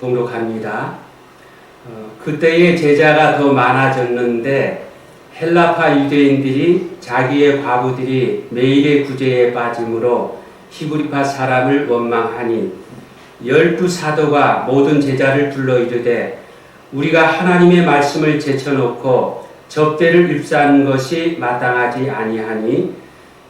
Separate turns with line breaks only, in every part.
봉독합니다. 그때의 제자가 더 많아졌는데 헬라파 유대인들이 자기의 과부들이 매일의 구제에 빠짐으로 히브리파 사람을 원망하니 12사도가 모든 제자를 불러 이르되 우리가 하나님의 말씀을 제쳐놓고 접대를 입사하는 것이 마땅하지 아니하니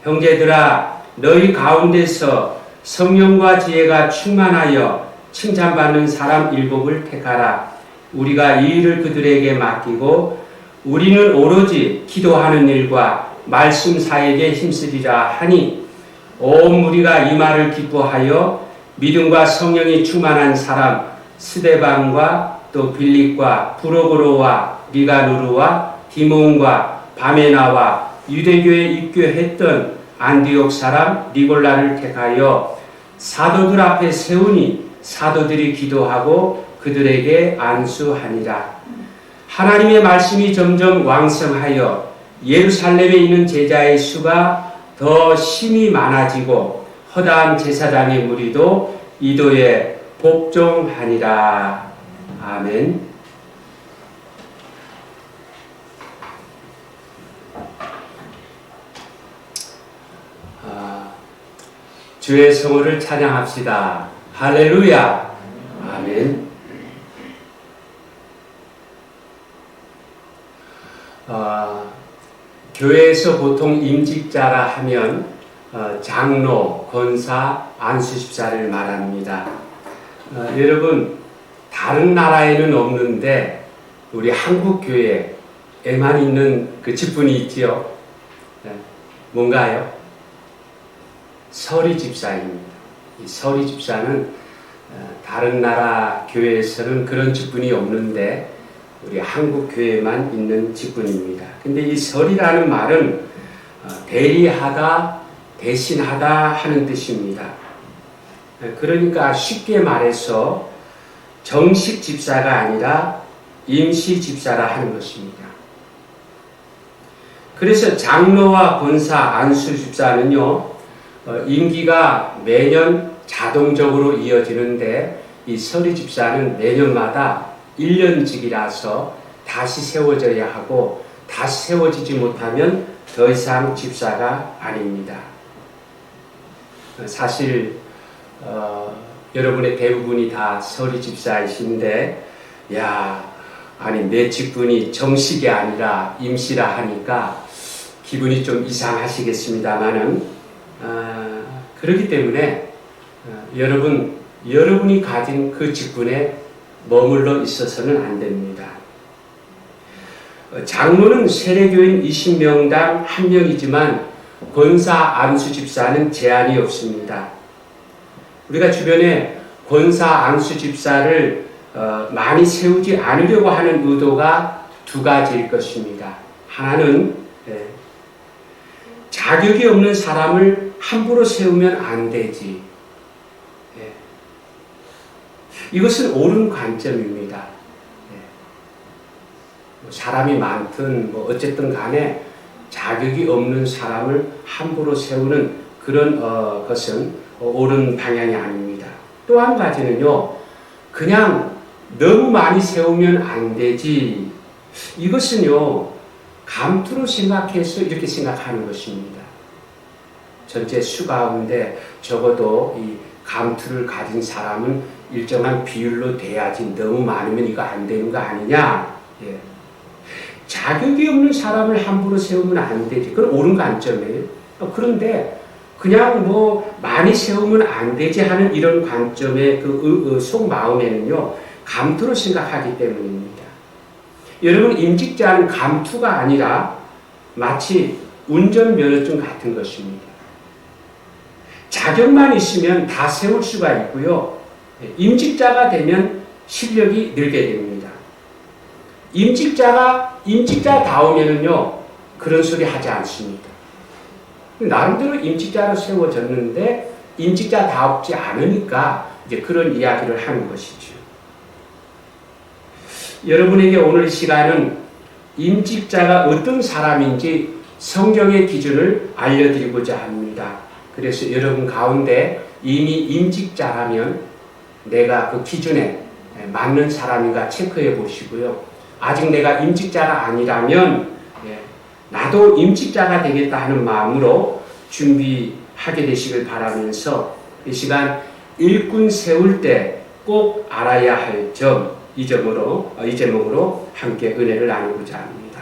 형제들아 너희 가운데서 성령과 지혜가 충만하여 칭찬받는 사람 7을 택하라. 우리가 이 일을 그들에게 맡기고 우리는 오로지 기도하는 일과 말씀 사역에 힘쓰리라 하니 온 무리가 이 말을 기뻐하여 믿음과 성령이 충만한 사람 스데반과 또 빌립과 브로고로와 니가누르와 디몬과 바메나와 유대교에 입교했던 안디옥 사람 니골라를 택하여 사도들 앞에 세우니 사도들이 기도하고 그들에게 안수하니라. 하나님의 말씀이 점점 왕성하여 예루살렘에 있는 제자의 수가 더 심히 많아지고 허다한 제사장의 무리도 이도에 복종하니라. 아멘. 주의 성호를 찬양합시다. 할렐루야. 아멘. 교회에서 보통 임직자라 하면 장로, 권사, 안수집사를 말합니다. 여러분 다른 나라에는 없는데 우리 한국 교회에만 있는 그 직분이 있지요. 뭔가요? 서리집사입니다. 이 서리집사는 다른 나라 교회에서는 그런 직분이 없는데 우리 한국 교회에만 있는 직분입니다. 근데 이 설이라는 말은 대리하다, 대신하다 하는 뜻입니다. 그러니까 쉽게 말해서 정식 집사가 아니라 임시 집사라 하는 것입니다. 그래서 장로와 권사, 안수 집사는요, 임기가 매년 자동적으로 이어지는데 이 서리 집사는 매년마다 1년직이라서 다시 세워져야 하고 다시 세워지지 못하면 더 이상 집사가 아닙니다. 사실 여러분의 대부분이 다 서리 집사이신데 아니 내 직분이 정식이 아니라 임시라 하니까 기분이 좀 이상하시겠습니다만은 그렇기 때문에 여러분이 가진 그 직분에 머물러 있어서는 안 됩니다. 장로는 세례교인 20명당 1명이지만 권사, 안수 집사는 제한이 없습니다. 우리가 주변에 권사, 안수 집사를 많이 세우지 않으려고 하는 의도가 두 가지일 것입니다. 하나는 자격이 없는 사람을 함부로 세우면 안 되지. 이것은 옳은 관점입니다. 사람이 많든 어쨌든 간에 자격이 없는 사람을 함부로 세우는 그런 것은 옳은 방향이 아닙니다. 또 한 가지는요, 그냥 너무 많이 세우면 안 되지. 이것은요, 감투로 생각해서 이렇게 생각하는 것입니다. 전체 수 가운데 적어도 이 감투를 가진 사람은 일정한 비율로 돼야지 너무 많으면 이거 안 되는 거 아니냐. 자격이 없는 사람을 함부로 세우면 안 되지. 그건 옳은 관점이에요. 그런데 그냥 많이 세우면 안 되지 하는 이런 관점의 그 속마음에는요, 감투로 생각하기 때문입니다. 여러분, 임직자는 감투가 아니라 마치 운전면허증 같은 것입니다. 자격만 있으면 다 세울 수가 있고요. 임직자가 되면 실력이 늘게 됩니다. 임직자다우면은요, 그런 소리 하지 않습니다. 나름대로 임직자로 세워졌는데, 임직자다웁지 않으니까 이제 그런 이야기를 하는 것이죠. 여러분에게 오늘 이 시간은 임직자가 어떤 사람인지 성경의 기준을 알려드리고자 합니다. 그래서 여러분 가운데 이미 임직자라면 내가 그 기준에 맞는 사람인가 체크해 보시고요. 아직 내가 임직자가 아니라면 나도 임직자가 되겠다 하는 마음으로 준비하게 되시길 바라면서 이 시간 일꾼 세울 때 꼭 알아야 할 점, 이 제목으로 함께 은혜를 나누고자 합니다.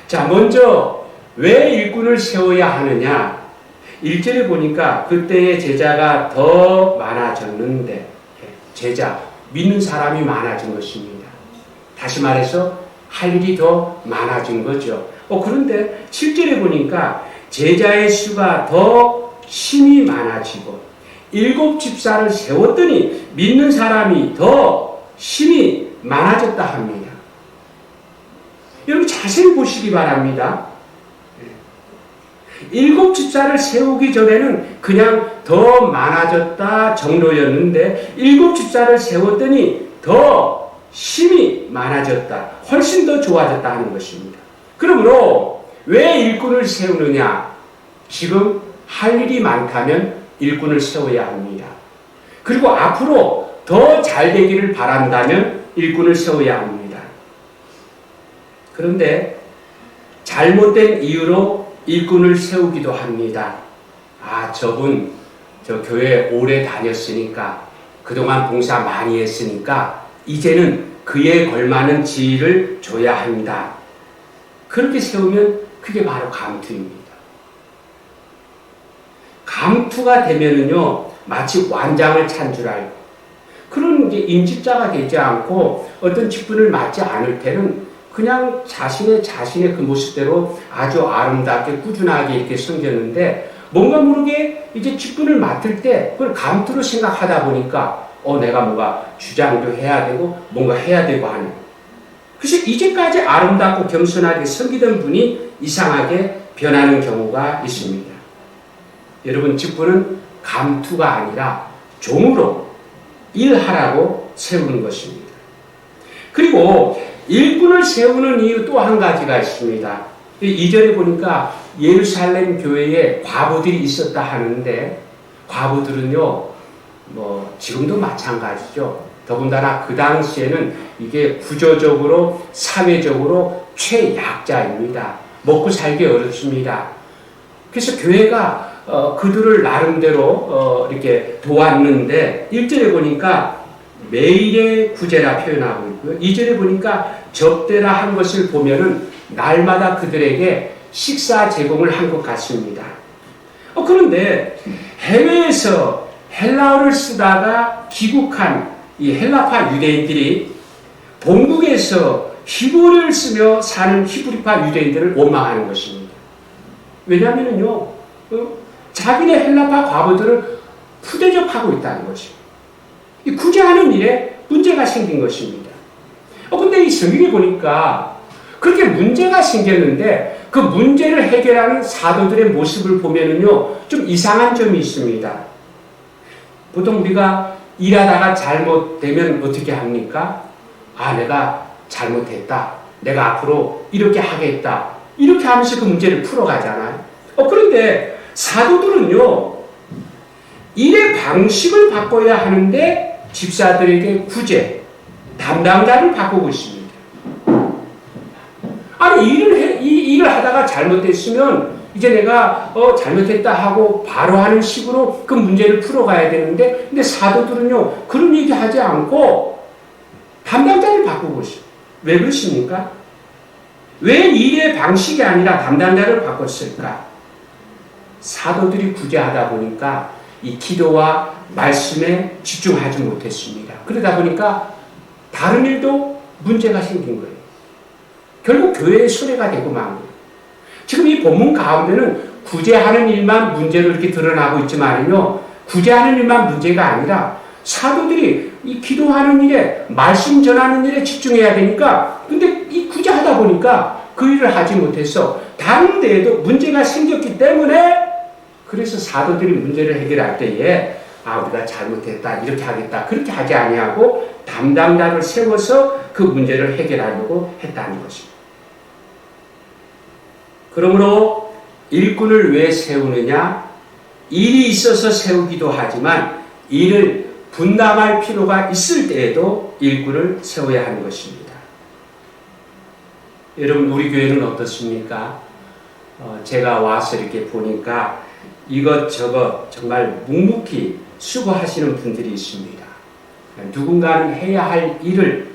자, 먼저 왜 일꾼을 세워야 하느냐? 1절에 보니까 그때의 제자가 더 많아졌는데, 제자, 믿는 사람이 많아진 것입니다. 다시 말해서 할 일이 더 많아진 거죠. 그런데 7절에 보니까 제자의 수가 더 힘이 많아지고 7 집사를 세웠더니 믿는 사람이 더 힘이 많아졌다 합니다. 여러분 자세히 보시기 바랍니다. 7 집사를 세우기 전에는 그냥 더 많아졌다 정도였는데 7 집사를 세웠더니 더 힘이 많아졌다. 훨씬 더 좋아졌다 하는 것입니다. 그러므로 왜 일꾼을 세우느냐? 지금 할 일이 많다면 일꾼을 세워야 합니다. 그리고 앞으로 더 잘 되기를 바란다면 일꾼을 세워야 합니다. 그런데 잘못된 이유로 일꾼을 세우기도 합니다. 저분 저 교회 오래 다녔으니까 그동안 봉사 많이 했으니까 이제는 그에 걸맞는 지위를 줘야 합니다. 그렇게 세우면 그게 바로 감투입니다. 감투가 되면은요, 마치 완장을 찬 줄 알고, 그런 임직자가 되지 않고 어떤 직분을 맡지 않을 때는 그냥 자신의 그 모습대로 아주 아름답게 꾸준하게 이렇게 섬겼는데, 뭔가 모르게 이제 직분을 맡을 때 그걸 감투로 생각하다 보니까, 내가 뭔가 주장도 해야 되고, 뭔가 해야 되고 하는. 그래서 이제까지 아름답고 겸손하게 섬기던 분이 이상하게 변하는 경우가 있습니다. 여러분, 직분은 감투가 아니라 종으로 일하라고 세우는 것입니다. 그리고 일꾼을 세우는 이유 또 한 가지가 있습니다. 2절에 보니까 예루살렘 교회에 과부들이 있었다 하는데, 과부들은요, 지금도 마찬가지죠. 더군다나 그 당시에는 이게 구조적으로, 사회적으로 최약자입니다. 먹고 살기 어렵습니다. 그래서 교회가 그들을 나름대로 이렇게 도왔는데 1절에 보니까 매일의 구제라 표현하고 있고요. 2절에 보니까 접대라 한 것을 보면은 날마다 그들에게 식사 제공을 한 것 같습니다. 그런데 해외에서 헬라어를 쓰다가 귀국한 이 헬라파 유대인들이 본국에서 히브리어를 쓰며 사는 히브리파 유대인들을 원망하는 것입니다. 왜냐하면요, 자기네 헬라파 과부들을 푸대접하고 있다는 것입니다. 이 구제하는 일에 문제가 생긴 것입니다. 근데 이 성경에 보니까 그렇게 문제가 생겼는데 그 문제를 해결하는 사도들의 모습을 보면은요, 좀 이상한 점이 있습니다. 보통 우리가 일하다가 잘못되면 어떻게 합니까? 내가 잘못했다. 내가 앞으로 이렇게 하겠다. 이렇게 하면서 그 문제를 풀어가잖아요. 그런데 사도들은요, 일의 방식을 바꿔야 하는데 집사들에게 구제, 담당자를 바꾸고 있습니다. 이 일을 하다가 잘못됐으면 이제 내가 잘못했다 하고 바로 하는 식으로 그 문제를 풀어가야 되는데, 근데 사도들은요, 그런 얘기 하지 않고 담당자를 바꾸고 있어요. 왜 그렇습니까? 왜 일의 방식이 아니라 담당자를 바꿨을까? 사도들이 구제하다 보니까 이 기도와 말씀에 집중하지 못했습니다. 그러다 보니까 다른 일도 문제가 생긴 거예요. 결국 교회의 손해가 되고 만 거예요. 지금 이 본문 가운데는 구제하는 일만 문제로 이렇게 드러나고 있지만요, 구제하는 일만 문제가 아니라 사도들이 이 기도하는 일에, 말씀 전하는 일에 집중해야 되니까, 근데 이 구제하다 보니까 그 일을 하지 못해서 다른 데에도 문제가 생겼기 때문에, 그래서 사도들이 문제를 해결할 때에 우리가 잘못했다, 이렇게 하겠다, 그렇게 하지 아니하고 담당자를 세워서 그 문제를 해결하려고 했다는 것입니다. 그러므로 일꾼을 왜 세우느냐? 일이 있어서 세우기도 하지만 일을 분담할 필요가 있을 때에도 일꾼을 세워야 하는 것입니다. 여러분, 우리 교회는 어떻습니까? 제가 와서 이렇게 보니까 이것저것 정말 묵묵히 수고하시는 분들이 있습니다. 누군가는 해야 할 일을,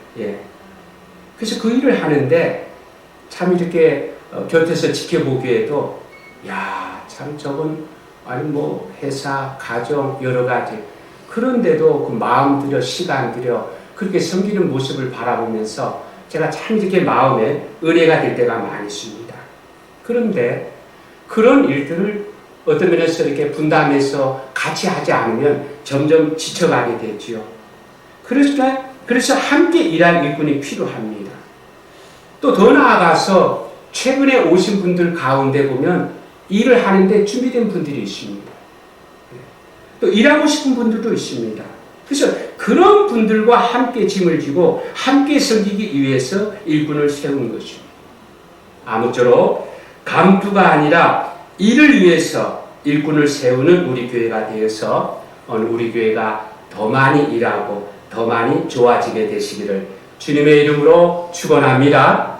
그래서 그 일을 하는데 참 이렇게 곁에서 지켜보기에도, 야, 참 저건, 아니 뭐 회사, 가정, 여러 가지. 그런데도 그 마음 들여, 시간 들여, 그렇게 섬기는 모습을 바라보면서 제가 참 이렇게 마음에 은혜가 될 때가 많이 있습니다. 그런데 그런 일들을 어떤 면에서 이렇게 분담해서 같이 하지 않으면 점점 지쳐가게 되지요. 그래서 함께 일할 일꾼이 필요합니다. 또 더 나아가서 최근에 오신 분들 가운데 보면 일을 하는데 준비된 분들이 있습니다. 또 일하고 싶은 분들도 있습니다. 그래서 그런 분들과 함께 짐을 지고 함께 섬기기 위해서 일꾼을 세우는 것입니다. 아무쪼록 감투가 아니라 일을 위해서 일꾼을 세우는 우리 교회가 되어서 우리 교회가 더 많이 일하고 더 많이 좋아지게 되시기를 주님의 이름으로 축원합니다.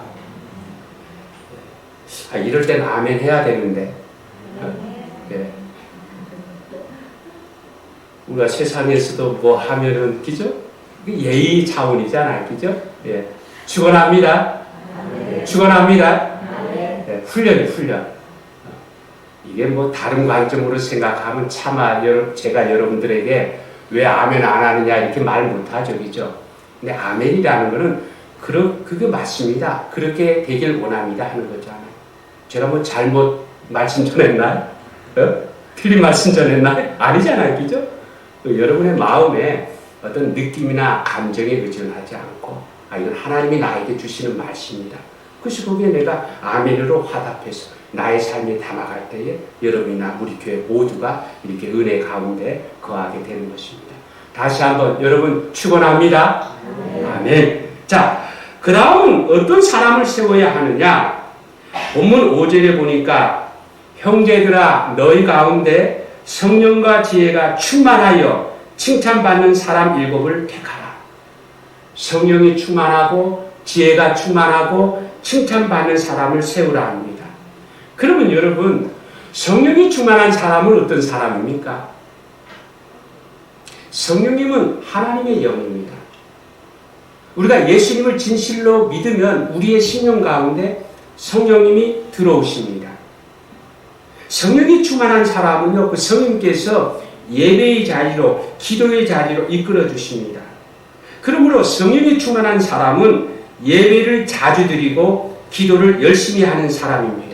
이럴 땐 아멘 해야 되는데, 우리가 세상에서도 뭐 하면은, 그죠? 예의 차원이잖아요, 그죠? 축원합니다. 축원합니다. 훈련. 이게 뭐 다른 관점으로 생각하면 차마 제가 여러분들에게 왜 아멘 안 하느냐 이렇게 말 못하죠, 그죠? 근데 아멘이라는 거는 그게 맞습니다. 그렇게 되길 원합니다 하는 거잖아요. 제가 뭐 잘못 말씀 전했나요? 틀린 말씀 전했나요? 아니잖아요, 그죠? 여러분의 마음에 어떤 느낌이나 감정에 의존하지 않고, 이건 하나님이 나에게 주시는 말씀이다. 그래서 거기에 내가 아멘으로 화답해서 나의 삶에 담아갈 때에 여러분이나 우리 교회 모두가 이렇게 은혜 가운데 거하게 되는 것입니다. 다시 한번 여러분 축원합니다. 아멘. 자, 그 다음은 어떤 사람을 세워야 하느냐? 본문 5절에 보니까 형제들아 너희 가운데 성령과 지혜가 충만하여 칭찬받는 사람 7을 택하라. 성령이 충만하고 지혜가 충만하고 칭찬받는 사람을 세우라 합니다. 그러면 여러분, 성령이 충만한 사람은 어떤 사람입니까? 성령님은 하나님의 영입니다. 우리가 예수님을 진실로 믿으면 우리의 심령 가운데 성령님이 들어오십니다. 성령이 충만한 사람은요, 그 성령께서 예배의 자리로, 기도의 자리로 이끌어 주십니다. 그러므로 성령이 충만한 사람은 예배를 자주 드리고 기도를 열심히 하는 사람입니다.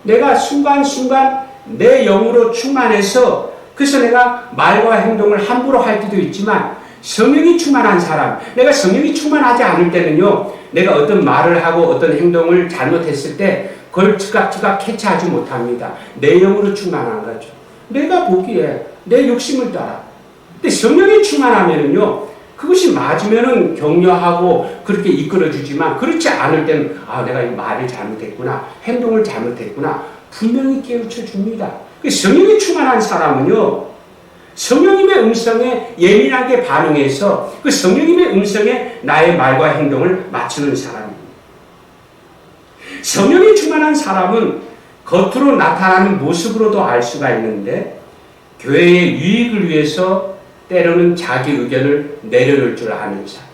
내가 순간순간 내 영으로 충만해서 그래서 내가 말과 행동을 함부로 할 때도 있지만, 성령이 충만한 사람, 내가 성령이 충만하지 않을 때는요, 내가 어떤 말을 하고 어떤 행동을 잘못했을 때 그걸 즉각 캐치하지 못합니다. 내 영으로 충만한 거죠. 내가 보기에 내 욕심을 따라. 근데 성령이 충만하면은요, 그것이 맞으면은 격려하고 그렇게 이끌어주지만, 그렇지 않을 때는 내가 이 말을 잘못했구나, 행동을 잘못했구나, 분명히 깨우쳐 줍니다. 성령이 충만한 사람은요, 성령님의 음성에 예민하게 반응해서 그 성령님의 음성에 나의 말과 행동을 맞추는 사람입니다. 성령이 충만한 사람은 겉으로 나타나는 모습으로도 알 수가 있는데, 교회의 유익을 위해서 때로는 자기 의견을 내려놓을 줄 아는 사람.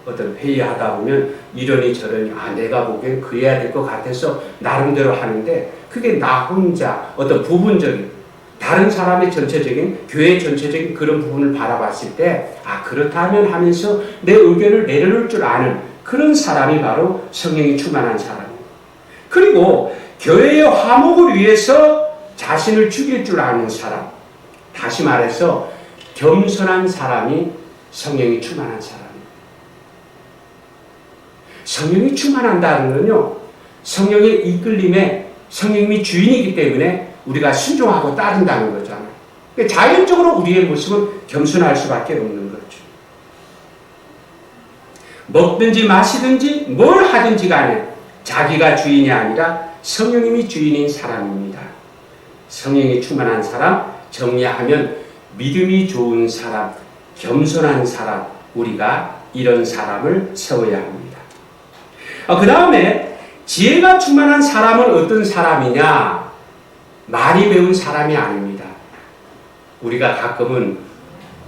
어떤 회의하다 보면 이러니 저러니 내가 보기엔 그래야 될 것 같아서 나름대로 하는데, 그게 나 혼자 어떤 부분적인 다른 사람의 전체적인, 교회의 전체적인 그런 부분을 바라봤을 때 그렇다면 하면서 내 의견을 내려놓을 줄 아는 그런 사람이 바로 성령이 충만한 사람입니다. 그리고 교회의 화목을 위해서 자신을 죽일 줄 아는 사람, 다시 말해서 겸손한 사람이 성령이 충만한 사람입니다. 성령이 충만한다는 건요, 성령의 이끌림에 성령님이 주인이기 때문에 우리가 순종하고 따른다는 거잖아요. 그러니까 자연적으로 우리의 모습은 겸손할 수밖에 없는 거죠. 먹든지 마시든지 뭘 하든지 간에 자기가 주인이 아니라 성령님이 주인인 사람입니다. 성령이 충만한 사람, 정리하면 믿음이 좋은 사람, 겸손한 사람, 우리가 이런 사람을 세워야 합니다. 그 다음에 지혜가 충만한 사람은 어떤 사람이냐? 많이 배운 사람이 아닙니다. 우리가 가끔은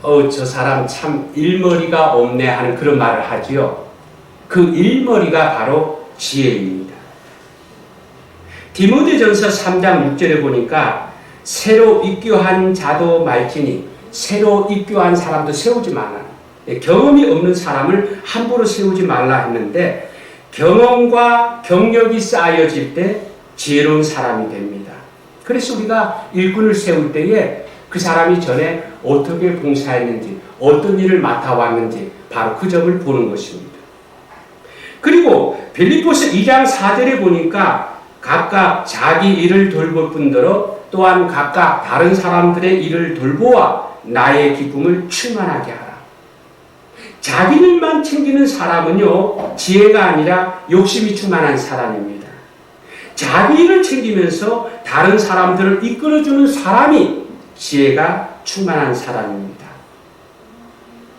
저 사람 참 일머리가 없네 하는 그런 말을 하지요. 그 일머리가 바로 지혜입니다. 디모데전서 3장 6절에 보니까 새로 입교한 자도 말지니 새로 입교한 사람도 세우지 말라. 경험이 없는 사람을 함부로 세우지 말라 했는데 경험과 경력이 쌓여질 때 지혜로운 사람이 됩니다. 그래서 우리가 일꾼을 세울 때에 그 사람이 전에 어떻게 봉사했는지 어떤 일을 맡아왔는지 바로 그 점을 보는 것입니다. 그리고 빌립보서 2장 4절에 보니까 각각 자기 일을 돌볼 뿐더러 또한 각각 다른 사람들의 일을 돌보아 나의 기쁨을 충만하게 하라. 자기 일만 챙기는 사람은요, 지혜가 아니라 욕심이 충만한 사람입니다. 자기 일을 챙기면서 다른 사람들을 이끌어주는 사람이 지혜가 충만한 사람입니다.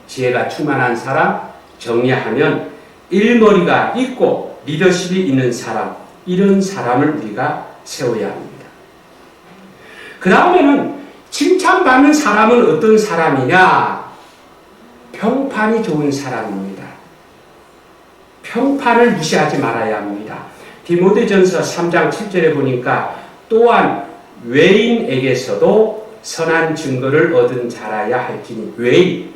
지혜가 충만한 사람, 정리하면 일머리가 있고 리더십이 있는 사람, 이런 사람을 우리가 세워야 합니다. 그 다음에는 칭찬받는 사람은 어떤 사람이냐? 평판이 좋은 사람입니다. 평판을 무시하지 말아야 합니다. 디모데전서 3장 7절에 보니까 또한 외인에게서도 선한 증거를 얻은 자라야 할지니 외인,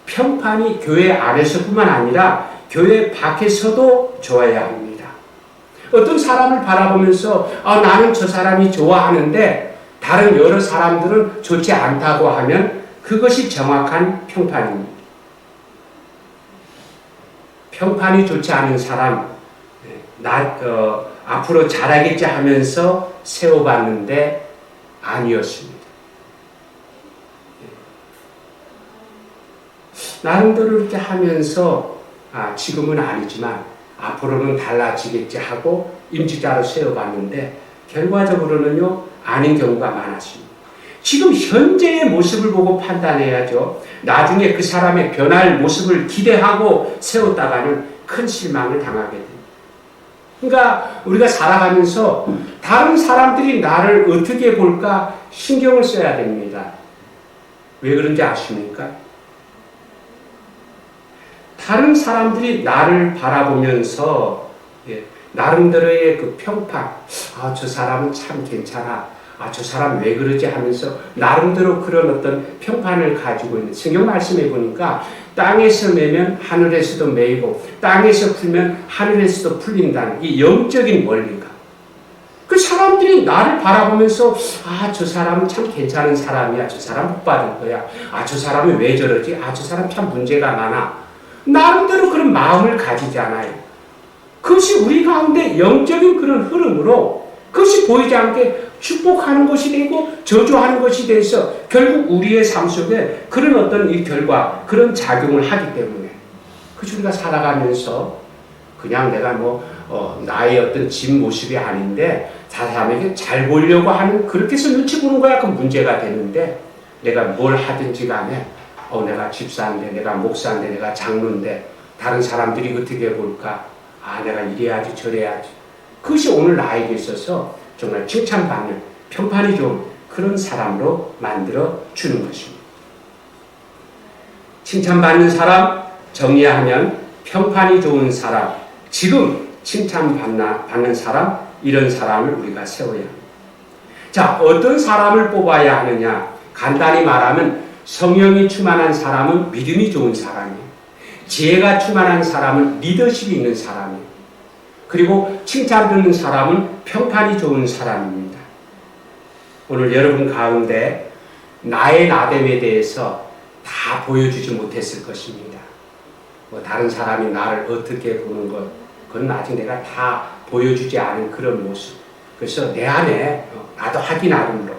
평판이 교회 안에서뿐만 아니라 교회 밖에서도 좋아야 합니다. 어떤 사람을 바라보면서 나는 저 사람이 좋아하는데 다른 여러 사람들은 좋지 않다고 하면 그것이 정확한 평판입니다. 평판이 좋지 않은 사람, 앞으로 잘하겠지 하면서 세워봤는데 아니었습니다. 나름대로 이렇게 하면서 지금은 아니지만 앞으로는 달라지겠지 하고 임직자로 세워봤는데 결과적으로는요 아닌 경우가 많았습니다. 지금 현재의 모습을 보고 판단해야죠. 나중에 그 사람의 변할 모습을 기대하고 세웠다가는 큰 실망을 당하게 됩니다. 그러니까 우리가 살아가면서 다른 사람들이 나를 어떻게 볼까 신경을 써야 됩니다. 왜 그런지 아십니까? 다른 사람들이 나를 바라보면서 나름대로의 그 평판, 저 사람은 참 괜찮아, 저 사람 왜 그러지 하면서 나름대로 그런 어떤 평판을 가지고 있는, 성경 말씀해 보니까 땅에서 매면 하늘에서도 매이고 땅에서 풀면 하늘에서도 풀린다는 이 영적인 원리가, 그 사람들이 나를 바라보면서 저 사람은 참 괜찮은 사람이야, 저 사람 복 받을 거야, 저 사람이 왜 저러지, 저 사람 참 문제가 많아, 나름대로 그런 마음을 가지잖아요. 그것이 우리 가운데 영적인 그런 흐름으로 그것이 보이지 않게 축복하는 것이 되고 저주하는 것이 돼서 결국 우리의 삶 속에 그런 어떤 이 결과, 그런 작용을 하기 때문에 그래서 우리가 살아가면서 그냥 내가 나의 어떤 집 모습이 아닌데 사람에게 잘 보이려고 하는, 그렇게 해서 눈치 보는 거야 그 문제가 되는데, 내가 뭘 하든지 간에 내가 집사인데, 내가 목사인데, 내가 장로인데 다른 사람들이 어떻게 볼까, 내가 이래야지 저래야지, 그것이 오늘 나에게 있어서 정말 칭찬받는, 평판이 좋은 그런 사람으로 만들어 주는 것입니다. 칭찬받는 사람, 정리하면 평판이 좋은 사람, 지금 칭찬받는 사람, 이런 사람을 우리가 세워야 합니다. 자, 어떤 사람을 뽑아야 하느냐? 간단히 말하면 성령이 충만한 사람은 믿음이 좋은 사람이에요. 지혜가 충만한 사람은 리더십이 있는 사람이에요. 그리고 칭찬 듣는 사람은 평판이 좋은 사람입니다. 오늘 여러분 가운데 나의 나됨에 대해서 다 보여주지 못했을 것입니다. 다른 사람이 나를 어떻게 보는 것, 그건 아직 내가 다 보여주지 않은 그런 모습. 그래서 내 안에 나도 하기 나름으로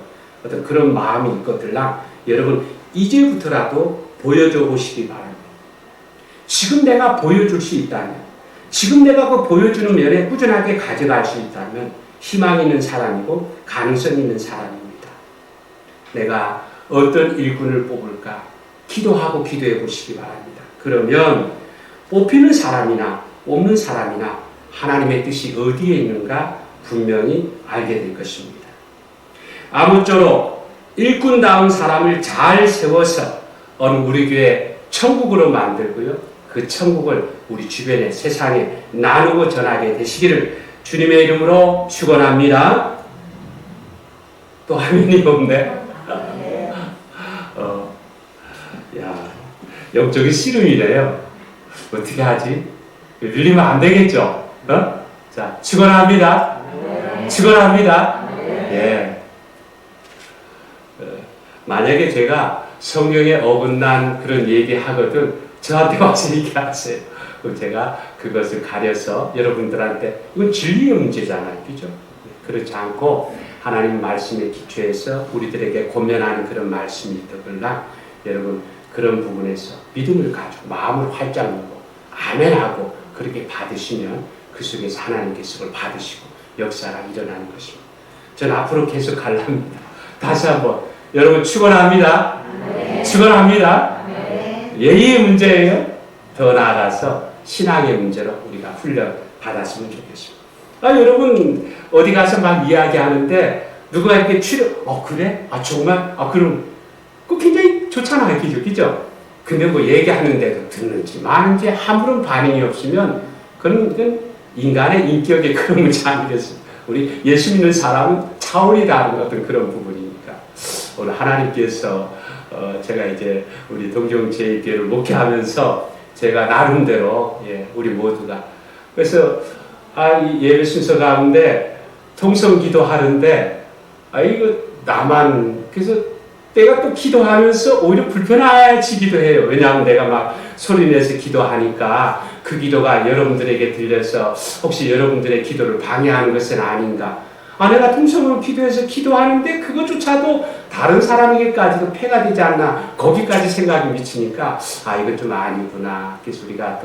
어떤 그런 마음이 있거들랑 여러분 이제부터라도 보여줘 보시기 바랍니다. 지금 내가 보여줄 수 있다면, 지금 내가 그 보여주는 면에 꾸준하게 가져갈 수 있다면 희망 있는 사람이고 가능성 있는 사람입니다. 내가 어떤 일꾼을 뽑을까? 기도하고 기도해 보시기 바랍니다. 그러면 뽑히는 사람이나 없는 사람이나 하나님의 뜻이 어디에 있는가 분명히 알게 될 것입니다. 아무쪼록 일꾼다운 사람을 잘 세워서 어느 우리 교회 천국으로 만들고요. 그 천국을 우리 주변에 세상에 나누고 전하게 되시기를 주님의 이름으로 축원합니다. 또 화면이 없네. 야, 영적인 씨름이래요. 어떻게 하지? 늘리면 안 되겠죠? 자, 축원합니다. 축원합니다. 예. 만약에 제가 성경에 어긋난 그런 얘기 하거든 저한테 와서 얘기하세요. 그럼 제가 그것을 가려서 여러분들한테 이건 진리의 문제잖아요. 그죠? 그렇지 않고 하나님 말씀에 기초해서 우리들에게 권면하는 그런 말씀이 있더라. 여러분 그런 부분에서 믿음을 가지고 마음을 활짝 열고 아멘하고 그렇게 받으시면 그 속에서 하나님께서 그걸 받으시고 역사가 일어나는 것입니다. 저는 앞으로 계속 가랍니다. 다시 한번 여러분 축원합니다. 축원합니다. 예의의 문제예요. 더 나아가서 신앙의 문제로 우리가 훈련 받았으면 좋겠습니다. 여러분 어디 가서 막 이야기하는데 누가 이렇게 그래? 정말? 그럼 그 굉장히 좋잖아요. 그죠? 근데 뭐 얘기하는데도 듣는지 마는지 아무런 반응이 없으면 그건 인간의 인격의 그런 문제 아니겠습니까? 우리 예수 믿는 사람은 차원이 다른 어떤 그런 부분이니까 오늘 하나님께서 제가 이제 우리 동정제일교회를 목회하면서 제가 나름대로 우리 모두가 그래서 이 예배 순서 가운데 통성기도 하는데 이거 나만 그래서 내가 또 기도하면서 오히려 불편해지기도 해요. 왜냐하면 내가 막 소리내서 기도하니까 그 기도가 여러분들에게 들려서 혹시 여러분들의 기도를 방해하는 것은 아닌가. 내가 통성으로 기도해서 기도하는데 그것조차도 다른 사람에게까지도 폐가 되지 않나 거기까지 생각이 미치니까 이건 좀 아니구나. 그래서 우리가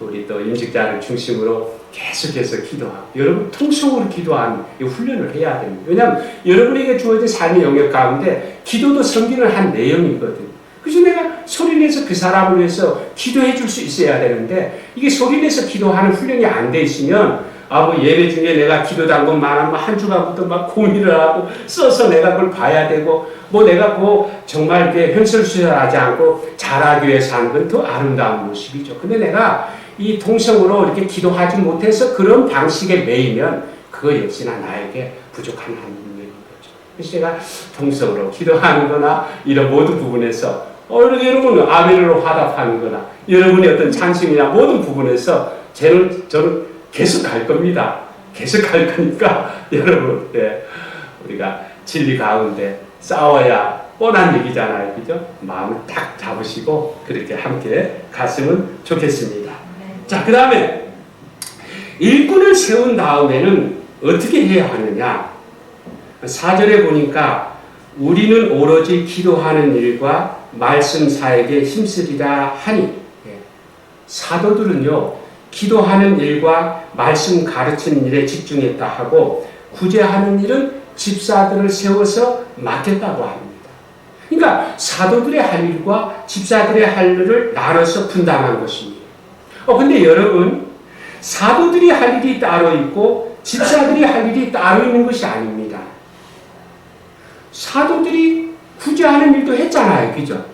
우리 또 임직자를 중심으로 계속해서 기도하고 여러분 통성으로 기도하는 이 훈련을 해야 됩니다. 왜냐하면 여러분에게 주어진 삶의 영역 가운데 기도도 섬기는 한 내용이거든요. 그래서 내가 소리내서 그 사람을 위해서 기도해 줄 수 있어야 되는데 이게 소리내서 기도하는 훈련이 안 돼 있으면 뭐 예배 중에 내가 기도 단건 많으면 한 주간부터 막 고민을 하고 써서 내가 그걸 봐야 되고 내가 정말 이렇게 횡설수설하지 않고 잘하기 위해서 하는 건 더 아름다운 모습이죠. 근데 내가 이 통성으로 이렇게 기도하지 못해서 그런 방식에 매이면 그거 역시나 나에게 부족한 한 부분인 거죠. 그래서 제가 통성으로 기도하는 거나 이런 모든 부분에서 여러분은 아멘으로 화답하는 거나 여러분의 어떤 찬송이나 모든 부분에서 저는 계속 갈 겁니다. 계속 갈 거니까 여러분 우리가 진리 가운데 싸워야 뻔한 얘기잖아요. 그죠? 마음을 딱 잡으시고 그렇게 함께 갔으면 좋겠습니다. 자, 그 다음에 일꾼을 세운 다음에는 어떻게 해야 하느냐? 4절에 보니까 우리는 오로지 기도하는 일과 말씀 사역에 힘쓰리라 하니 사도들은요 기도하는 일과 말씀 가르치는 일에 집중했다 하고 구제하는 일은 집사들을 세워서 맡겼다고 합니다. 그러니까 사도들의 할 일과 집사들의 할 일을 나눠서 분담한 것입니다. 근데 여러분 사도들이 할 일이 따로 있고 집사들이 할 일이 따로 있는 것이 아닙니다. 사도들이 구제하는 일도 했잖아요. 그죠?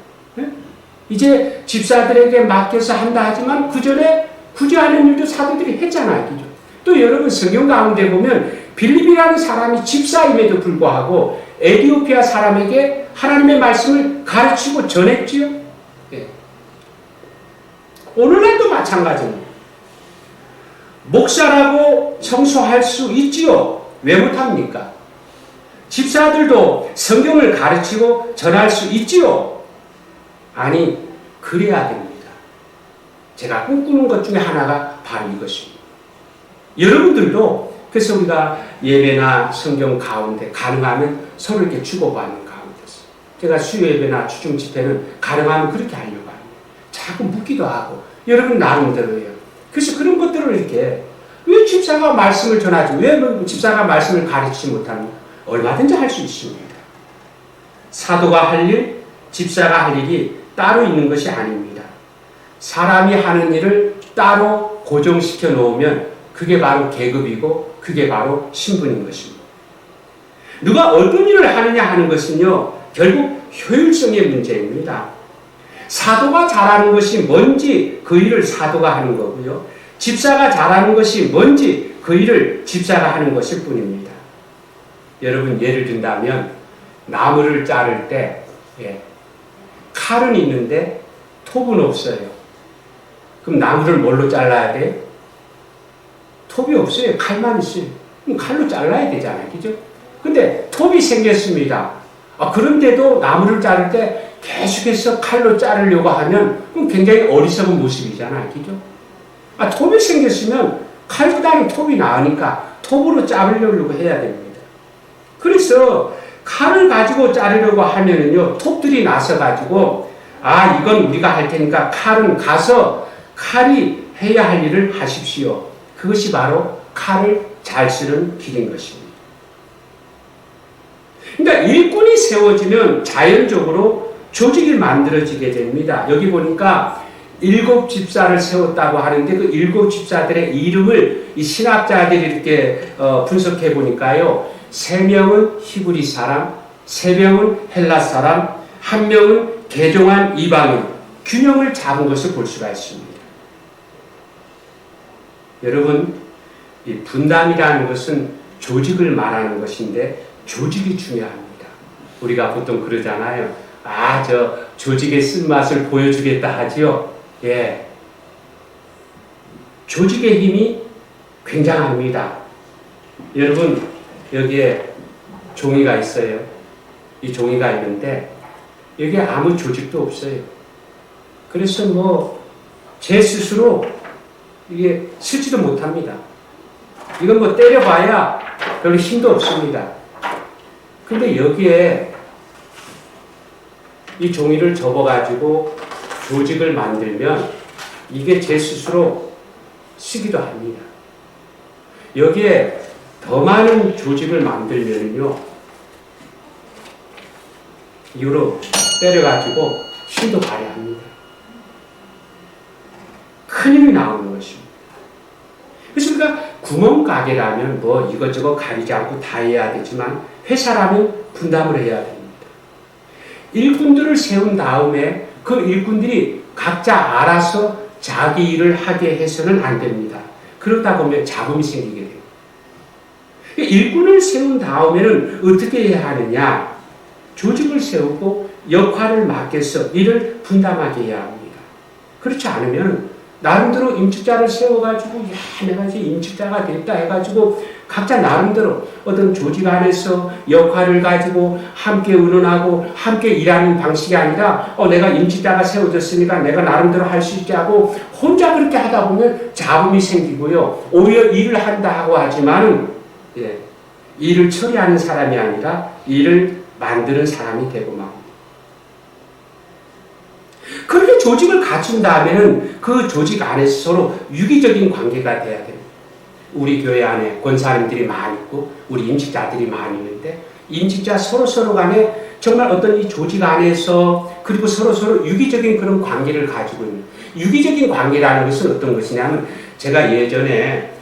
이제 집사들에게 맡겨서 한다 하지만 그 전에 구제하는 일도 사도들이 했잖아요. 그죠? 또 여러분 성경 가운데 보면 빌립이라는 사람이 집사임에도 불구하고 에티오피아 사람에게 하나님의 말씀을 가르치고 전했지요. 오늘날도 마찬가지입니다. 목사라고 청소할 수 있지요. 왜 못합니까? 집사들도 성경을 가르치고 전할 수 있지요. 아니, 그래야 됩니다. 제가 꿈꾸는 것 중에 하나가 바로 이것입니다. 여러분들도 그래서 우리가 예배나 성경 가운데 가능하면 서로 이렇게 주고받는 가운데서 제가 수요 예배나 주중 집회는 가능하면 그렇게 하려고 합니다. 자꾸 묻기도 하고 여러분 나름대로요. 그래서 그런 것들을 이렇게 왜 집사가 말씀을 전하지? 왜 집사가 말씀을 가르치지 못합니까? 얼마든지 할 수 있습니다. 사도가 할 일, 집사가 할 일이 따로 있는 것이 아닙니다. 사람이 하는 일을 따로 고정시켜 놓으면 그게 바로 계급이고 그게 바로 신분인 것입니다. 누가 어떤 일을 하느냐 하는 것은요, 결국 효율성의 문제입니다. 사도가 잘하는 것이 뭔지 그 일을 사도가 하는 거고요. 집사가 잘하는 것이 뭔지 그 일을 집사가 하는 것일 뿐입니다. 여러분, 예를 든다면 나무를 자를 때 칼은 있는데 톱은 없어요. 그럼 나무를 뭘로 잘라야 돼? 톱이 없어요. 칼만 있어요. 그럼 칼로 잘라야 되잖아요. 그죠? 근데 톱이 생겼습니다. 그런데도 나무를 자를 때 계속해서 칼로 자르려고 하면 그럼 굉장히 어리석은 모습이잖아요. 그죠? 톱이 생겼으면 칼보다는 톱이 나으니까 톱으로 자르려고 해야 됩니다. 그래서 칼을 가지고 자르려고 하면은요, 톱들이 나서가지고, 이건 우리가 할 테니까 칼은 가서 칼이 해야 할 일을 하십시오. 그것이 바로 칼을 잘 쓰는 길인 것입니다. 그러니까 일꾼이 세워지면 자연적으로 조직이 만들어지게 됩니다. 여기 보니까 7 집사를 세웠다고 하는데 그 7 집사들의 이름을 이 신학자들이 이렇게 분석해 보니까요. 3명은 히브리 사람, 3명은 헬라 사람, 1명은 개종한 이방인, 균형을 잡은 것을 볼 수가 있습니다. 여러분, 이 분담이라는 것은 조직을 말하는 것인데 조직이 중요합니다. 우리가 보통 그러잖아요. 저 조직의 쓴맛을 보여주겠다 하지요. 조직의 힘이 굉장합니다. 여러분, 여기에 종이가 있어요. 이 종이가 있는데 여기에 아무 조직도 없어요. 그래서 제 스스로 이게 쓰지도 못합니다. 이건 때려봐야 별로 힘도 없습니다. 근데 여기에 이 종이를 접어가지고 조직을 만들면 이게 제 스스로 쓰기도 합니다. 여기에 더 많은 조직을 만들면요, 이로 때려가지고 힘도 발휘합니다. 큰일이 나오는 것입니다. 그래서 우리가 구멍가게라면 이것저것 가리지 않고 다 해야 되지만 회사라면 분담을 해야 됩니다. 일꾼들을 세운 다음에 그 일꾼들이 각자 알아서 자기 일을 하게 해서는 안 됩니다. 그러다 보면 잡음이 생기게 돼요. 일꾼을 세운 다음에는 어떻게 해야 하느냐? 조직을 세우고 역할을 맡겨서 일을 분담하게 해야 합니다. 그렇지 않으면 나름대로 임직자를 세워가지고 내가 이제 임직자가 됐다 해가지고 각자 나름대로 어떤 조직 안에서 역할을 가지고 함께 의논하고 함께 일하는 방식이 아니라 내가 임직자가 세워졌으니까 내가 나름대로 할 수 있게 하고 혼자 그렇게 하다 보면 잡음이 생기고요. 오히려 일을 한다 하고 하지만은 일을 처리하는 사람이 아니라 일을 만드는 사람이 되고 막 그렇게 조직을 갖춘 다음에는 그 조직 안에서 서로 유기적인 관계가 돼야 됩니다. 우리 교회 안에 권사님들이 많이 있고 우리 임직자들이 많이 있는데 임직자 서로 간에 정말 어떤 이 조직 안에서 그리고 서로 유기적인 그런 관계를 가지고 있는 유기적인 관계라는 것은 어떤 것이냐면 제가 예전에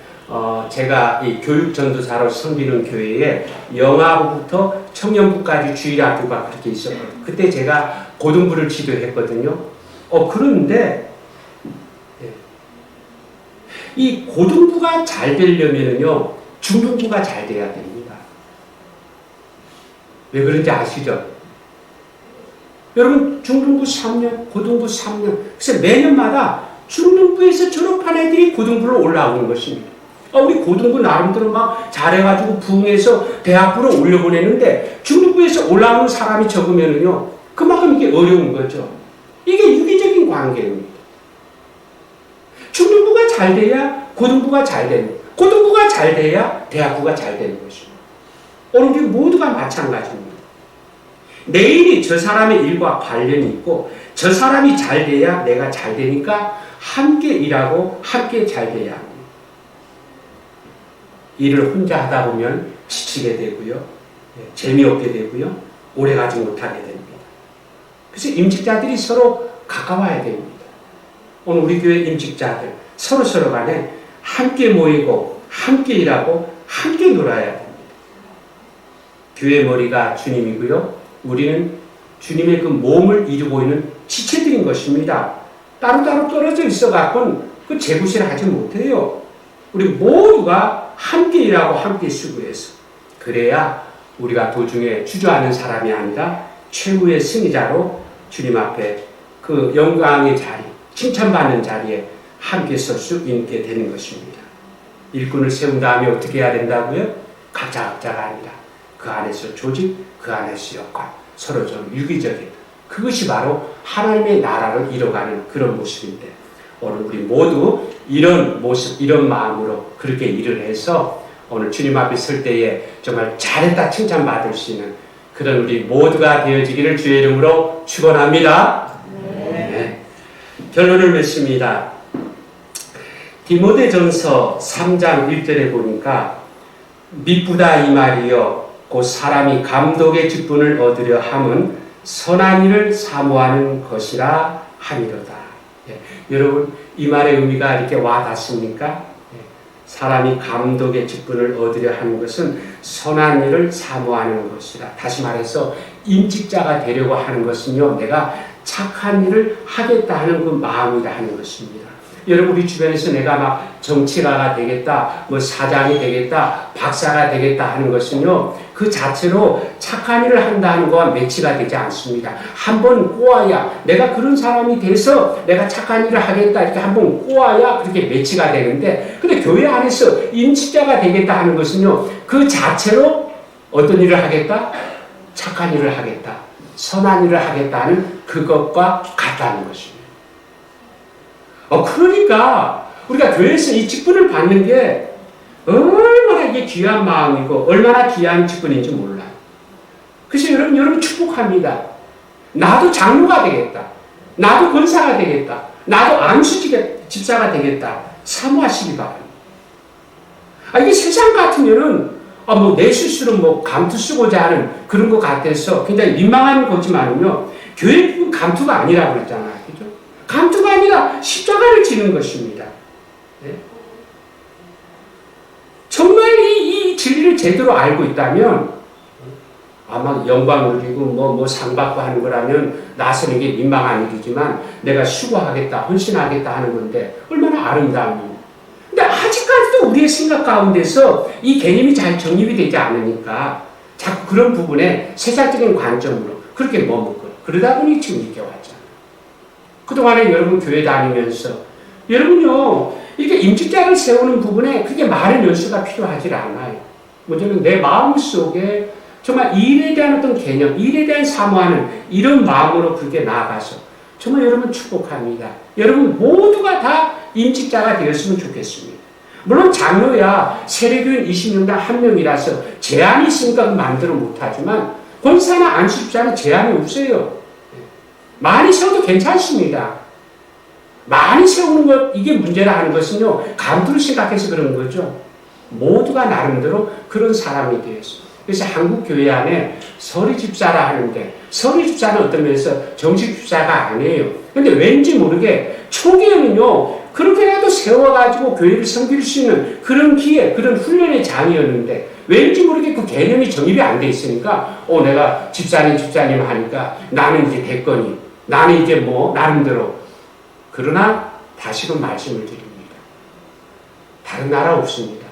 제가 이 교육전도사로 섬기는 교회에 영아부부터 청년부까지 주일학교가 그렇게 있었거든요. 그때 제가 고등부를 지도했거든요. 그런데 이 고등부가 잘 되려면요 중등부가 잘 돼야 됩니다. 왜 그런지 아시죠? 여러분 중등부 3년, 고등부 3년 그래서 매년마다 중등부에서 졸업한 애들이 고등부로 올라오는 것입니다. 우리 고등부 나름대로 막 잘해가지고 부흥해서 대학부로 올려보내는데 중등부에서 올라오는 사람이 적으면은요 그만큼 이게 어려운 거죠. 이게 유기적인 관계입니다. 중등부가 잘 돼야 고등부가 잘 됩니다. 고등부가 잘 돼야 대학부가 잘 되는 것입니다. 오늘 우리 모두가 마찬가지입니다. 내일이 저 사람의 일과 관련이 있고 저 사람이 잘 돼야 내가 잘 되니까 함께 일하고 함께 잘 돼야 합니다. 일을 혼자 하다 보면 지치게 되고요. 재미없게 되고요. 오래가지 못하게 됩니다. 그래서 임직자들이 서로 가까워야 됩니다. 오늘 우리 교회 임직자들 서로 간에 함께 모이고 함께 일하고 함께 놀아야 됩니다. 교회 머리가 주님이고요. 우리는 주님의 그 몸을 이루고 있는 지체들인 것입니다. 따로따로 떨어져 있어갖고는 그 재구실을 하지 못해요. 우리 모두가 함께 일하고 함께 수고해서 그래야 우리가 도중에 주저하는 사람이 아니라 최후의 승리자로 주님 앞에 그 영광의 자리, 칭찬받는 자리에 함께 설 수 있게 되는 것입니다. 일꾼을 세운 다음에 어떻게 해야 된다고요? 각자가 아니라 그 안에서 조직, 그 안에서 역할, 서로 좀 유기적인 그것이 바로 하나님의 나라를 이뤄가는 그런 모습인데 오늘 우리 모두 이런 모습, 이런 마음으로 그렇게 일을 해서 오늘 주님 앞에 설 때에 정말 잘했다 칭찬받을 수 있는 그런 우리 모두가 되어지기를 주의 이름으로 축원합니다. 네. 결론을 맺습니다. 디모데전서 3장 1절에 보니까 미쁘다 이 말이여 곧 사람이 감독의 직분을 얻으려 함은 선한 일을 사모하는 것이라 하니로다. 예. 여러분 이 말의 의미가 이렇게 와 닿습니까? 예. 사람이 감독의 직분을 얻으려 하는 것은 선한 일을 사모하는 것이라. 다시 말해서 임직자가 되려고 하는 것은요, 내가 착한 일을 하겠다 하는 그 마음이라 하는 것입니다. 여러분 우리 주변에서 내가 막 정치가가 되겠다, 뭐 사장이 되겠다, 박사가 되겠다 하는 것은요, 그 자체로 착한 일을 한다는 것과 매치가 되지 않습니다. 한번 꼬아야 내가 그런 사람이 돼서 내가 착한 일을 하겠다 이렇게 한번 꼬아야 그렇게 매치가 되는데, 근데 교회 안에서 임직자가 되겠다 하는 것은요, 그 자체로 어떤 일을 하겠다? 착한 일을 하겠다, 선한 일을 하겠다는 그것과 같다는 것입니다. 그러니까 우리가 교회에서 이 직분을 받는 게 얼마나 이게 귀한 마음이고 얼마나 귀한 직분인지 몰라요. 그래서 여러분 축복합니다. 나도 장로가 되겠다. 나도 권사가 되겠다. 나도 안수 집사가 되겠다. 사모하시기 바랍니다. 이게 세상 같으면은 내 스스로 감투 쓰고자 하는 그런 것 같아서 굉장히 민망한 거지만요. 교회 감투가 아니라고 그랬잖아요. 그죠? 감투가 아니라 십자가를 지는 것입니다. 네? 정말 이 진리를 제대로 알고 있다면 아마 영광을 누리고 상 받고 하는 거라면 나서는 게 민망한 일이지만 내가 수고하겠다, 헌신하겠다 하는 건데 얼마나 아름다운 일. 근데 아직까지도 우리의 생각 가운데서 이 개념이 잘 정립이 되지 않으니까 자꾸 그런 부분에 세상적인 관점으로 그렇게 머물고 그러다 보니 지금 이렇게 왔잖아요. 그동안에 여러분 교회 다니면서 여러분요 이렇게 임직자를 세우는 부분에 그렇게 많은 연수가 필요하지 않아요. 먼저는 내 마음속에 정말 일에 대한 어떤 개념, 일에 대한 사모하는 이런 마음으로 그렇게 나아가서 정말 여러분 축복합니다. 여러분 모두가 다 임직자가 되었으면 좋겠습니다. 물론 장로야 세례교인 20명당 한 명이라서 제한이 있으니까 마음대로 못하지만 권사나 안수집사는 제한이 없어요. 많이 세워도 괜찮습니다. 많이 세우는 것, 이게 문제라 하는 것은요, 감투를 생각해서 그런 거죠. 모두가 나름대로 그런 사람이 되었어요. 그래서 한국 교회 안에 서리집사라 하는데, 서리집사는 어떤 면에서 정식집사가 아니에요. 근데 왠지 모르게 초기에는요, 그렇게라도 세워가지고 교회를 섬길 수 있는 그런 기회, 그런 훈련의 장이었는데, 왠지 모르게 그 개념이 정립이 안 돼 있으니까, 내가 집사님 하니까 나는 이제 됐거니, 나는 이제 나름대로. 그러나 다시금 말씀을 드립니다. 다른 나라 없습니다.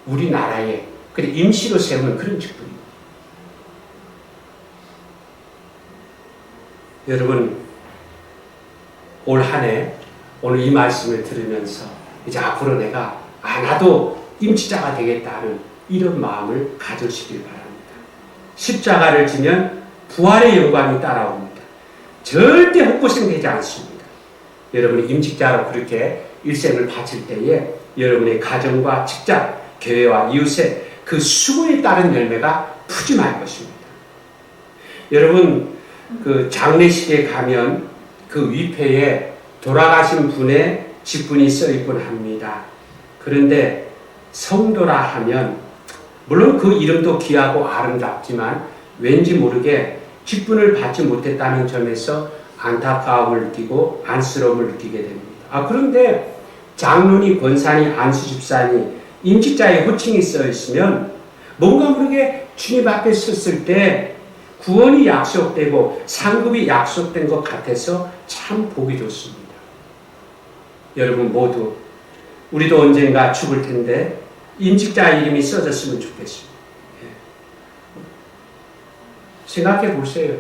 우리나라에 임시로 세우는 그런 직분입니다. 여러분 올 한 해 오늘 이 말씀을 들으면서 이제 앞으로 내가 나도 임직자가 되겠다 하는 이런 마음을 가지시길 바랍니다. 십자가를 지면 부활의 영광이 따라옵니다. 절대 헛고생되지 않습니다. 여러분이 임직자로 그렇게 일생을 바칠 때에 여러분의 가정과 직장, 교회와 이웃의 그 수고에 따른 열매가 푸짐할 것입니다. 여러분 그 장례식에 가면 그 위패에 돌아가신 분의 직분이 써있곤 합니다. 그런데 성도라 하면 물론 그 이름도 귀하고 아름답지만 왠지 모르게 직분을 받지 못했다는 점에서 안타까움을 느끼고 안쓰러움을 느끼게 됩니다. 그런데 장로니, 권사니, 안수집사니, 임직자의 호칭이 써 있으면 뭔가 모르게 주님 앞에 섰을 때 구원이 약속되고 상급이 약속된 것 같아서 참 보기 좋습니다. 여러분 모두 우리도 언젠가 죽을 텐데 임직자 이름이 써졌으면 좋겠습니다. 생각해 보세요.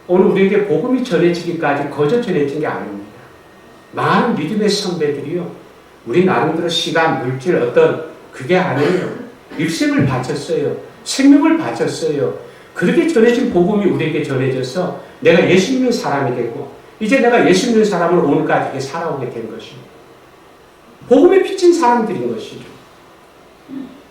오늘 우리에게 복음이 전해지기까지 거저 전해진 게 아닙니다. 많은 믿음의 선배들이요, 우리 나름대로 시간, 물질, 그게 아니에요. 일생을 바쳤어요. 생명을 바쳤어요. 그렇게 전해진 복음이 우리에게 전해져서 내가 예수 믿는 사람이 되고, 이제 내가 예수 믿는 사람을 오늘까지 이렇게 살아오게 된 것입니다. 복음에 비친 사람들인 것이죠.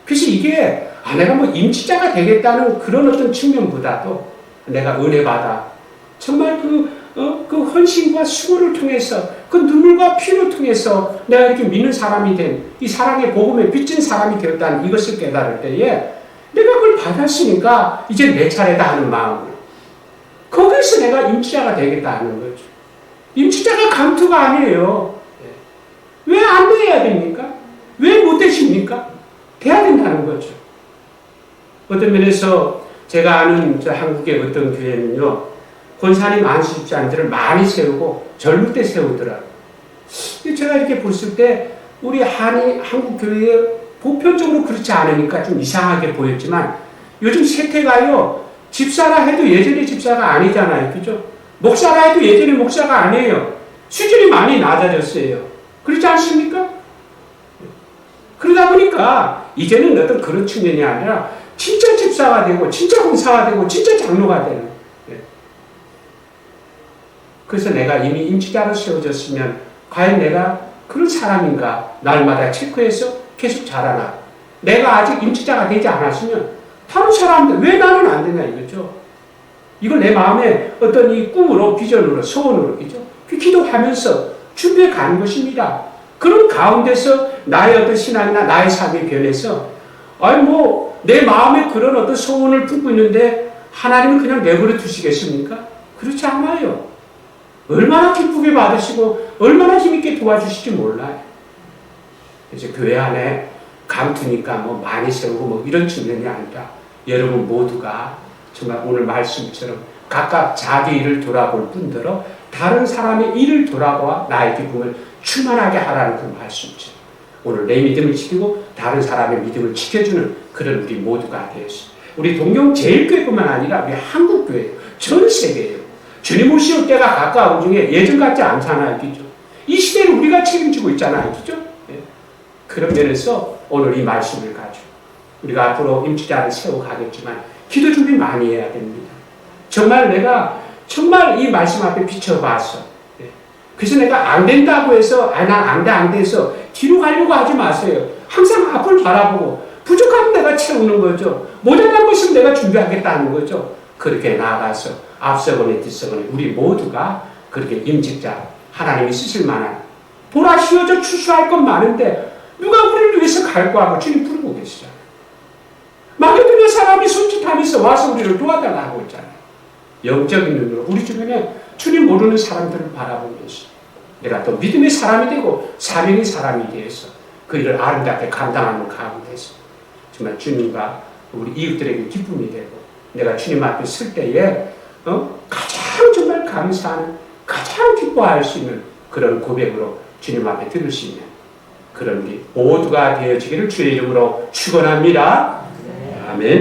그래서 이게 내가 뭐 임직자가 되겠다는 그런 어떤 측면보다도 내가 은혜 받아 정말 그 헌신과 수고를 통해서 그 눈물과 피를 통해서 내가 이렇게 믿는 사람이 된 이 사랑의 복음에 빚진 사람이 되었다는 이것을 깨달을 때에 내가 그걸 받았으니까 이제 내 차례다 하는 마음으로 거기서 내가 임직자가 되겠다 하는 거죠. 임직자가 감투가 아니에요. 왜 안 돼야 됩니까? 왜 못 되십니까? 돼야 된다는 거죠. 어떤 면에서 제가 아는 한국의 어떤 교회는요, 권사님, 안수집사님들을 많이 세우고 젊을 때 세우더라고요. 제가 이렇게 봤을 때 우리 한국 교회에 보편적으로 그렇지 않으니까 좀 이상하게 보였지만 요즘 세태가요, 집사라 해도 예전의 집사가 아니잖아요. 그죠? 목사라 해도 예전의 목사가 아니에요. 수준이 많이 낮아졌어요. 그렇지 않습니까? 그러다 보니까 이제는 어떤 그런 측면이 아니라 진짜 집사가 되고 진짜 권사가 되고 진짜 장로가 되는. 그래서 내가 이미 임직자로 세워졌으면 과연 내가 그런 사람인가 날마다 체크해서 계속 자라나. 내가 아직 임직자가 되지 않았으면 다른 사람들 왜 나는 안 되냐 이거죠. 이걸 내 마음에 어떤 이 꿈으로, 비전으로, 소원으로, 그죠? 기도하면서 준비해 가는 것입니다. 그런 가운데서 나의 어떤 신앙이나 나의 삶이 변해서, 내 마음에 그런 어떤 소원을 품고 있는데 하나님은 그냥 내버려 두시겠습니까? 그렇지 않아요. 얼마나 기쁘게 받으시고 얼마나 힘있게 도와주실지 몰라요. 그래서 교회 안에 감투니까 많이 세우고 이런 측면이 아니라 여러분 모두가 정말 오늘 말씀처럼 각각 자기 일을 돌아볼 뿐더러 다른 사람의 일을 돌아보아 나의 기쁨을 충만하게 하라는 그 말씀이죠. 오늘 내 믿음을 지키고 다른 사람의 믿음을 지켜주는 그런 우리 모두가 되었습니다. 우리 동경제일교회뿐만 아니라 우리 한국교회, 전 세계예요. 주님 오실 때가 가까운 중에 예전 같지 않잖아요. 그죠? 이 시대를 우리가 책임지고 있잖아요. 그죠? 네. 그런 면에서 오늘 이 말씀을 가지고 우리가 앞으로 임직자를 세워가겠지만 기도 준비 많이 해야 됩니다. 정말 내가 이 말씀 앞에 비춰봐서 그래서 내가 안 된다고 해서 난 안 돼 해서 뒤로 가려고 하지 마세요. 항상 앞을 바라보고 부족하면 내가 채우는 거죠. 모자란 것은 내가 준비하겠다는 거죠. 그렇게 나아가서 앞서거니 뒤서거니 우리 모두가 그렇게 임직자, 하나님이 쓰실 만한 보라 씌워져 추수할 것 많은데 누가 우리를 위해서 갈구하고 주님 부르고 계시잖아요. 마게도냐 사람이 손짓하면서 와서 우리를 도와달라 하고 있잖아요. 영적인 눈으로 우리 주변에 주님 모르는 사람들을 바라보면서 내가 또 믿음의 사람이 되고 사명의 사람이 되어서 그 일을 아름답게 감당하는 가운데서 정말 주님과 우리 이웃들에게 기쁨이 되고 내가 주님 앞에 설 때에 가장 정말 감사하는, 가장 기뻐할 수 있는 그런 고백으로 주님 앞에 들을 수 있는 그런 우리 모두가 되어지기를 주의 이름으로 축원합니다. 아멘.